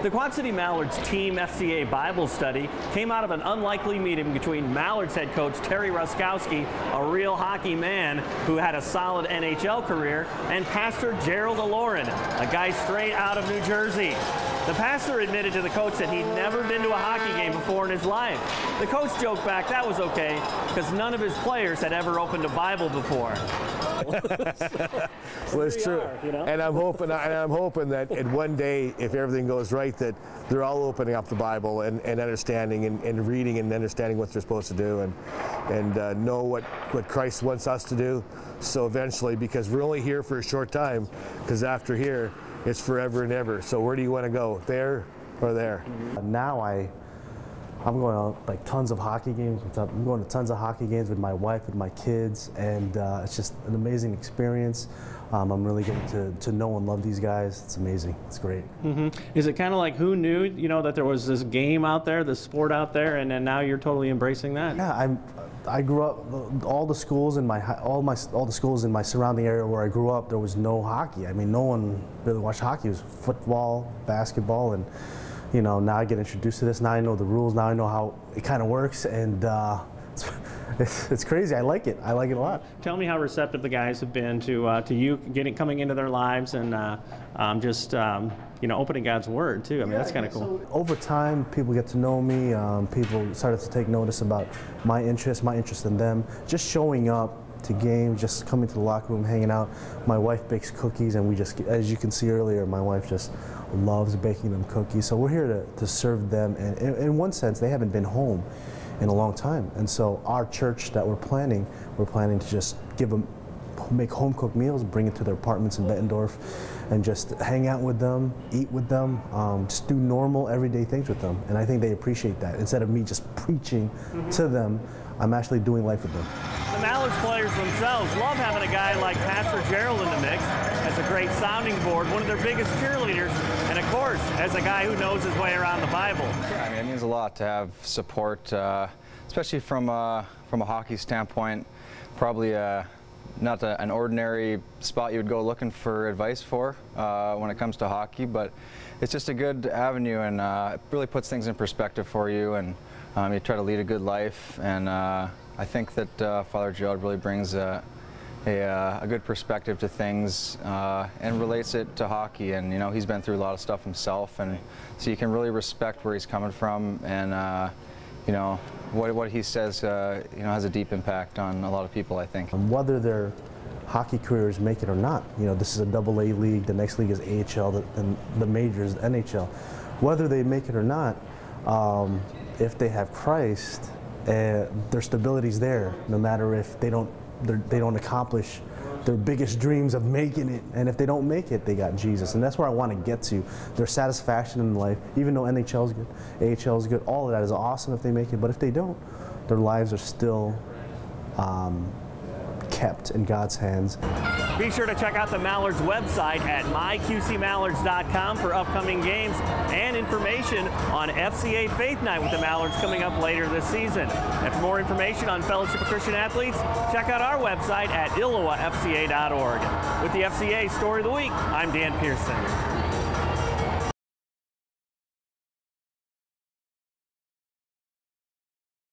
The Quad City Mallards Team FCA Bible study came out of an unlikely meeting between Mallards head coach Terry Ruskowski, a real hockey man who had a solid NHL career, and Pastor Gerald Aloran, a guy straight out of New Jersey. The pastor admitted to the coach that he'd never been to a hockey game before in his life. The coach joked back that was okay because none of his players had ever opened a Bible before. Well, it's true, you know? and I'm hoping that one day, if everything goes right, that they're all opening up the Bible and understanding and reading and understanding what they're supposed to do and know what Christ wants us to do. So eventually, because we're only here for a short time, because after here, it's forever and ever. So where do you want to go? There or there? Now I'm going to like tons of hockey games. I'm going to tons of hockey games with my wife, with my kids, and it's just an amazing experience. I'm really getting to know and love these guys. It's amazing. It's great. Is it kind of like who knew, that there was this game out there, this sport out there, and then now you're totally embracing that? Yeah, I grew up. All the schools in all the schools in my surrounding area where I grew up, there was no hockey. I mean, no one really watched hockey. It was football, basketball, and now I get introduced to this. Now I know the rules. Now I know how it kind of works, and it's crazy. I like it. I like it a lot. Tell me how receptive the guys have been to you coming into their lives and opening God's Word too. I mean, that's kind of cool. So over time, people get to know me. People started to take notice about my interest in them. Just showing up to games, just coming to the locker room, hanging out. My wife bakes cookies, and we just, as you can see earlier, my wife just loves baking them cookies. So we're here to serve them, and in one sense, they haven't been home in a long time. And so our church that we're planning to just make home-cooked meals, bring it to their apartments in Bettendorf, and just hang out with them, eat with them, just do normal, everyday things with them. And I think they appreciate that. Instead of me just preaching to them, I'm actually doing life with them. The Mallards players themselves love having a guy like Pastor Gerald in the mix as a great sounding board, one of their biggest cheerleaders, and of course, as a guy who knows his way around the Bible. Yeah, I mean, it means a lot to have support, especially from a hockey standpoint. Probably not an ordinary spot you would go looking for advice for when it comes to hockey, but it's just a good avenue, and it really puts things in perspective for you, and you try to lead a good life, and I think that Father Gerald really brings a good perspective to things and relates it to hockey, and he's been through a lot of stuff himself, and so you can really respect where he's coming from, and what he says has a deep impact on a lot of people, I think. Whether their hockey careers make it or not, this is a AA league, the next league is AHL, and the major is NHL. Whether they make it or not, if they have Christ, their stability's there, no matter if they don't accomplish their biggest dreams of making it, and if they don't make it, they got Jesus, and that's where I want to get to. Their satisfaction in life, even though NHL is good, AHL is good, all of that is awesome if they make it, but if they don't, their lives are still kept in God's hands. Be sure to check out the Mallards website at myqcmallards.com for upcoming games and information on FCA Faith Night with the Mallards coming up later this season. And for more information on Fellowship of Christian Athletes, check out our website at ILLOWAFCA.org. With the FCA Story of the Week, I'm Dan Pearson.